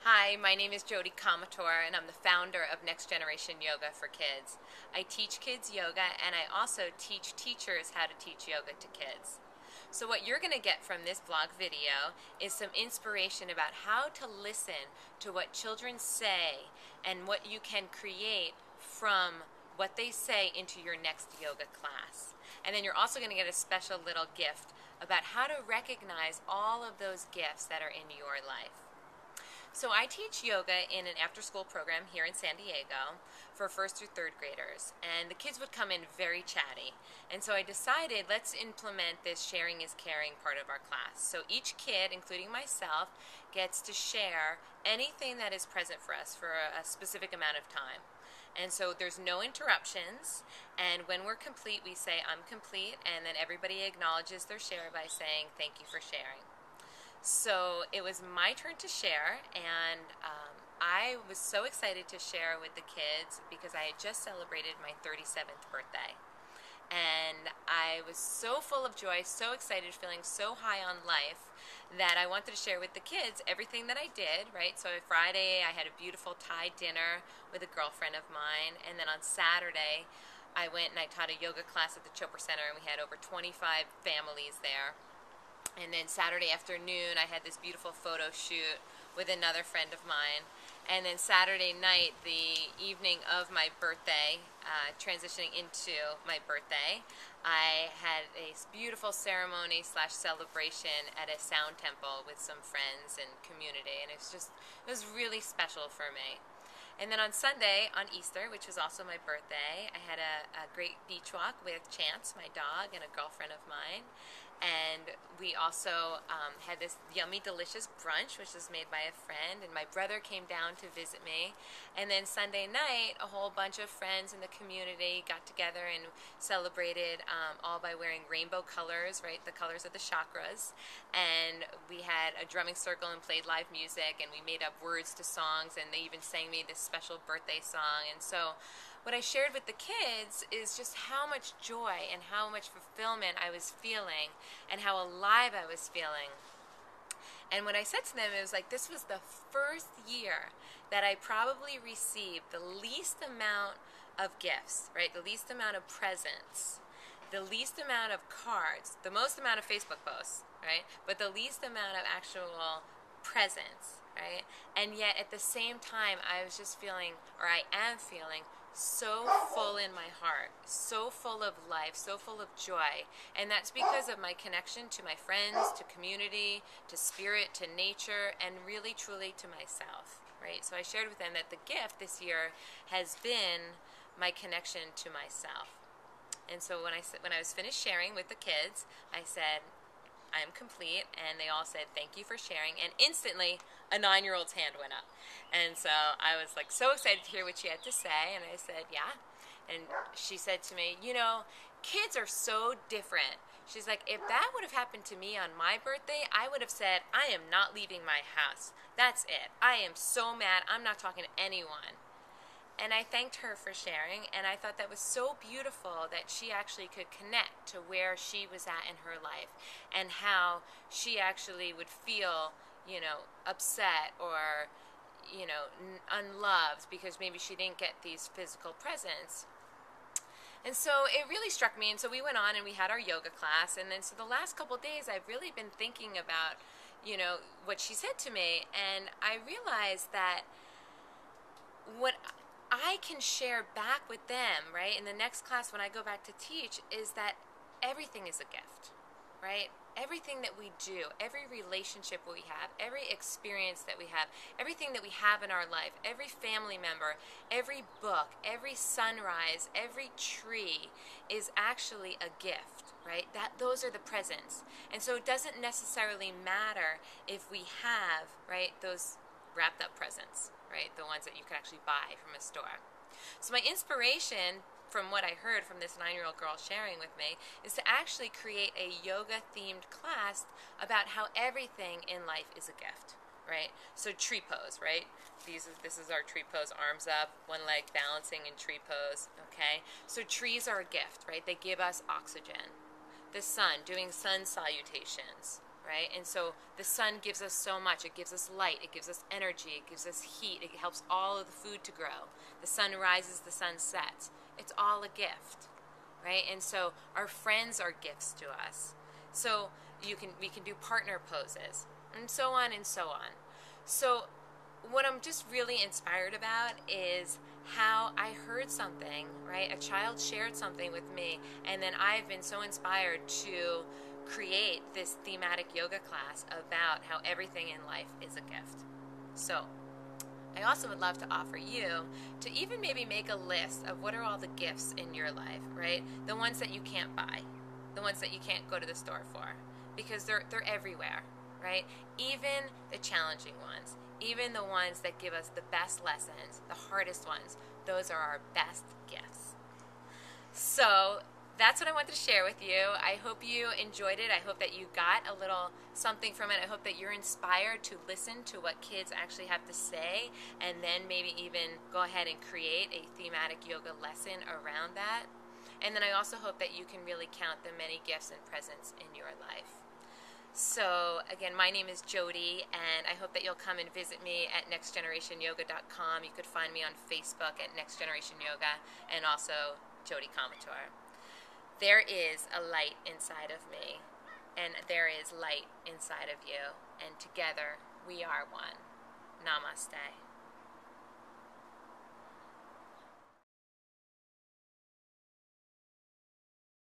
Hi, my name is Jody Kamator, and I'm the founder of Next Generation Yoga for Kids. I teach kids yoga, and I also teach teachers how to teach yoga to kids. So what you're going to get from this blog video is some inspiration about how to listen to what children say and what you can create from what they say into your next yoga class. And then you're also going to get a special little gift about how to recognize all of those gifts that are in your life. So I teach yoga in an after-school program here in San Diego for first through third graders, and the kids would come in very chatty. And so I decided, let's implement this sharing is caring part of our class. So each kid, including myself, gets to share anything that is present for us for a specific amount of time. And so there's no interruptions, and when we're complete, we say, I'm complete, and then everybody acknowledges their share by saying, thank you for sharing. So it was my turn to share, and I was so excited to share with the kids because I had just celebrated my 37th birthday. And I was so full of joy, so excited, feeling so high on life that I wanted to share with the kids everything that I did, right? So Friday I had a beautiful Thai dinner with a girlfriend of mine, and then on Saturday I went and I taught a yoga class at the Chopra Center, and we had over 25 families there. And then Saturday afternoon, I had this beautiful photo shoot with another friend of mine. And then Saturday night, the evening of my birthday, transitioning into my birthday, I had a beautiful ceremony / celebration at a sound temple with some friends and community. And it was really special for me. And then on Sunday, on Easter, which was also my birthday, I had a great beach walk with Chance, my dog, and a girlfriend of mine. And we also had this yummy, delicious brunch, which was made by a friend, and my brother came down to visit me. And then Sunday night, a whole bunch of friends in the community got together and celebrated all by wearing rainbow colors, right, the colors of the chakras. And we had a drumming circle and played live music, and we made up words to songs, and they even sang me this special birthday song. And so what I shared with the kids is just how much joy and how much fulfillment I was feeling and how alive I was feeling. And what I said to them, it was like, this was the first year that I probably received the least amount of gifts, right? The least amount of presents, the least amount of cards, the most amount of Facebook posts, right? But the least amount of actual presents, right? And yet at the same time, I was just feeling, or I am feeling, so full in my heart, so full of life, so full of joy. And that's because of my connection to my friends, to community, to spirit, to nature, and really truly to myself, right? So I shared with them that the gift this year has been my connection to myself. And so when I was finished sharing with the kids, I said, I'm complete, and they all said thank you for sharing, and instantly a 9-year-old's hand went up. And so I was like so excited to hear what she had to say, and I said yeah. And she said to me, you know, kids are so different. She's like, if that would have happened to me on my birthday, I would have said, I am not leaving my house. That's it. I am so mad. I'm not talking to anyone. And I thanked her for sharing, and I thought that was so beautiful that she actually could connect to where she was at in her life and how she actually would feel, you know, upset or, you know, unloved because maybe she didn't get these physical presents. And so it really struck me, and so we went on and we had our yoga class, and then so the last couple of days I've really been thinking about, you know, what she said to me, and I realized that what I can share back with them, right, in the next class when I go back to teach, is that everything is a gift, right? Everything that we do, every relationship we have, every experience that we have, everything that we have in our life, every family member, every book, every sunrise, every tree is actually a gift, right? Those are the presents. And so it doesn't necessarily matter if we have, right, those wrapped up presents, right? The ones that you can actually buy from a store. So my inspiration from what I heard from this 9-year-old girl sharing with me is to actually create a yoga themed class about how everything in life is a gift, right? So tree pose, right? This is our tree pose, arms up, one leg balancing in tree pose, okay? So trees are a gift, right? They give us oxygen. The sun, doing sun salutations, right? And so the sun gives us so much. It gives us light, it gives us energy, it gives us heat, it helps all of the food to grow. The sun rises, the sun sets. It's all a gift, right? And so our friends are gifts to us. So we can do partner poses, and so on and so on. So what I'm just really inspired about is how I heard something, right? A child shared something with me, and then I've been so inspired to create this thematic yoga class about how everything in life is a gift. So I also would love to offer you to even maybe make a list of what are all the gifts in your life, right? The ones that you can't buy, the ones that you can't go to the store for, because they're everywhere, right? Even the challenging ones, even the ones that give us the best lessons, the hardest ones, those are our best gifts. So that's what I wanted to share with you. I hope you enjoyed it. I hope that you got a little something from it. I hope that you're inspired to listen to what kids actually have to say, and then maybe even go ahead and create a thematic yoga lesson around that. And then I also hope that you can really count the many gifts and presents in your life. So again, my name is Jody, and I hope that you'll come and visit me at nextgenerationyoga.com. You could find me on Facebook at Next Generation Yoga, and also Jody Comator. There is a light inside of me, and there is light inside of you, and together we are one. Namaste.